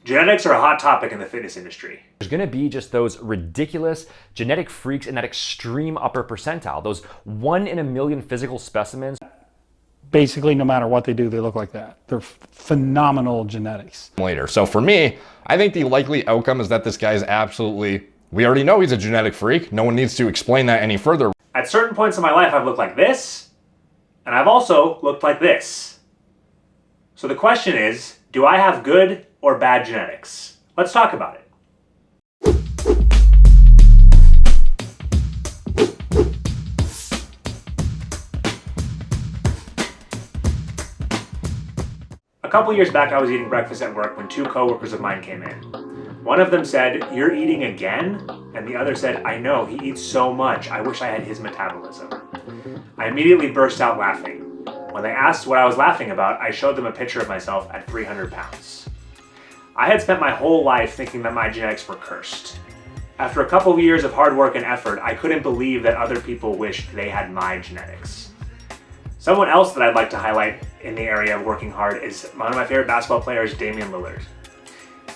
Genetics are a hot topic in the fitness industry. There's gonna be just those ridiculous genetic freaks in that extreme upper percentile, those 1 in a million physical specimens. Basically, no matter what they do, they look like that. They're phenomenal genetics. Later. So for me, I think the likely outcome is that this guy is we already know he's a genetic freak. No one needs to explain that any further. At certain points in my life, I've looked like this, and I've also looked like this. So the question is, do I have good or bad genetics? Let's talk about it. A couple years back, I was eating breakfast at work when two coworkers of mine came in. One of them said, "You're eating again?" And the other said, "I know, he eats so much. I wish I had his metabolism." I immediately burst out laughing. When they asked what I was laughing about, I showed them a picture of myself at 300 pounds. I had spent my whole life thinking that my genetics were cursed. After a couple of years of hard work and effort, I couldn't believe that other people wished they had my genetics. Someone else that I'd like to highlight in the area of working hard is one of my favorite basketball players, Damian Lillard.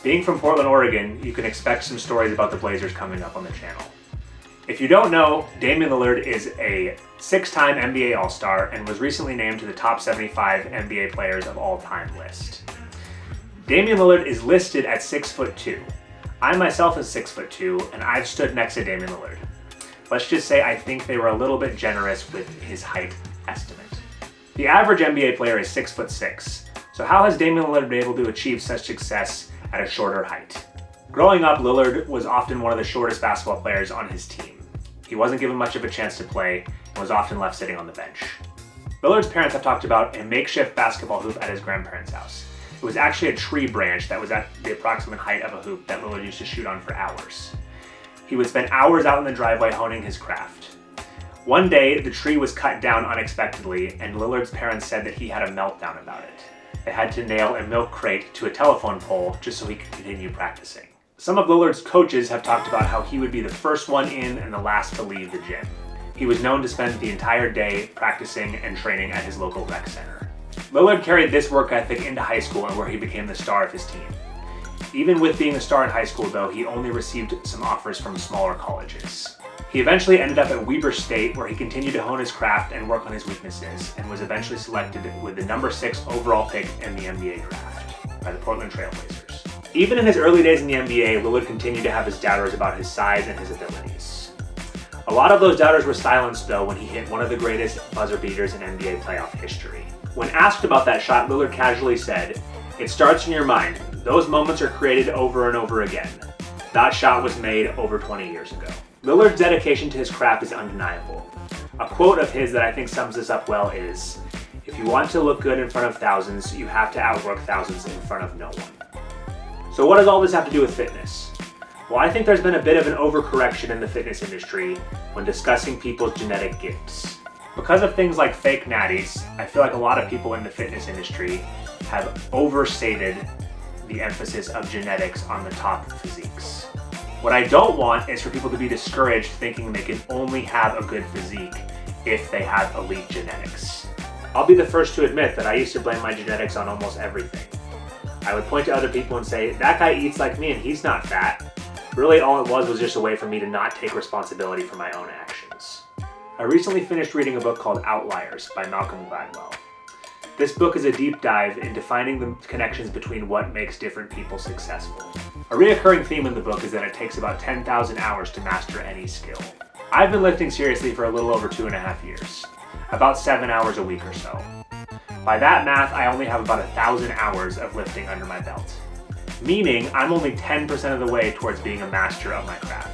Being from Portland, Oregon, you can expect some stories about the Blazers coming up on the channel. If you don't know, Damian Lillard is a 6-time NBA All-Star and was recently named to the top 75 NBA players of all time list. Damian Lillard is listed at 6'2". I myself is 6'2", and I've stood next to Damian Lillard. Let's just say I think they were a little bit generous with his height estimate. The average NBA player is 6'6", so how has Damian Lillard been able to achieve such success at a shorter height? Growing up, Lillard was often one of the shortest basketball players on his team. He wasn't given much of a chance to play and was often left sitting on the bench. Lillard's parents have talked about a makeshift basketball hoop at his grandparents' house. It was actually a tree branch that was at the approximate height of a hoop that Lillard used to shoot on for hours. He would spend hours out in the driveway honing his craft. One day, the tree was cut down unexpectedly, and Lillard's parents said that he had a meltdown about it. They had to nail a milk crate to a telephone pole just so he could continue practicing. Some of Lillard's coaches have talked about how he would be the first one in and the last to leave the gym. He was known to spend the entire day practicing and training at his local rec center. Lillard carried this work ethic into high school and where he became the star of his team. Even with being a star in high school though, he only received some offers from smaller colleges. He eventually ended up at Weber State where he continued to hone his craft and work on his weaknesses and was eventually selected with the number 6 overall pick in the NBA draft by the Portland Trail Blazers. Even in his early days in the NBA, Lillard continued to have his doubters about his size and his abilities. A lot of those doubters were silenced though when he hit one of the greatest buzzer beaters in NBA playoff history. When asked about that shot, Lillard casually said, "It starts in your mind. Those moments are created over and over again. That shot was made over 20 years ago." Lillard's dedication to his craft is undeniable. A quote of his that I think sums this up well is, "If you want to look good in front of thousands, you have to outwork thousands in front of no one." So what does all this have to do with fitness? Well, I think there's been a bit of an overcorrection in the fitness industry when discussing people's genetic gifts. Because of things like fake natties, I feel like a lot of people in the fitness industry have overstated the emphasis of genetics on the top physiques. What I don't want is for people to be discouraged thinking they can only have a good physique if they have elite genetics. I'll be the first to admit that I used to blame my genetics on almost everything. I would point to other people and say, "That guy eats like me and he's not fat." Really, all it was just a way for me to not take responsibility for my own actions. I recently finished reading a book called Outliers by Malcolm Gladwell. This book is a deep dive into finding the connections between what makes different people successful. A reoccurring theme in the book is that it takes about 10,000 hours to master any skill. I've been lifting seriously for a little over 2.5 years, about 7 hours a week or so. By that math, I only have about 1,000 hours of lifting under my belt, meaning I'm only 10% of the way towards being a master of my craft.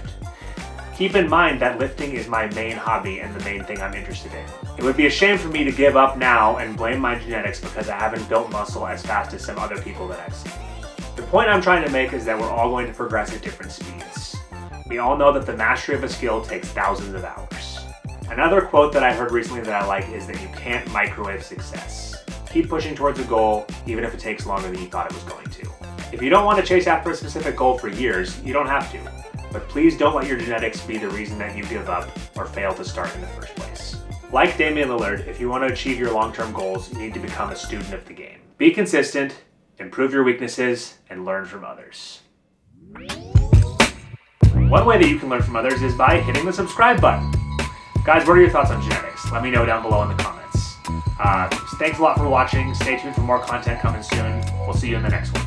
Keep in mind that lifting is my main hobby and the main thing I'm interested in. It would be a shame for me to give up now and blame my genetics because I haven't built muscle as fast as some other people that I've seen. The point I'm trying to make is that we're all going to progress at different speeds. We all know that the mastery of a skill takes thousands of hours. Another quote that I heard recently that I like is that you can't microwave success. Keep pushing towards a goal, even if it takes longer than you thought it was going to. If you don't want to chase after a specific goal for years, you don't have to. But please don't let your genetics be the reason that you give up or fail to start in the first place. Like Damian Lillard, if you want to achieve your long-term goals, you need to become a student of the game. Be consistent, improve your weaknesses, and learn from others. One way that you can learn from others is by hitting the subscribe button. Guys, what are your thoughts on genetics? Let me know down below in the comments. Thanks a lot for watching. Stay tuned for more content coming soon. We'll see you in the next one.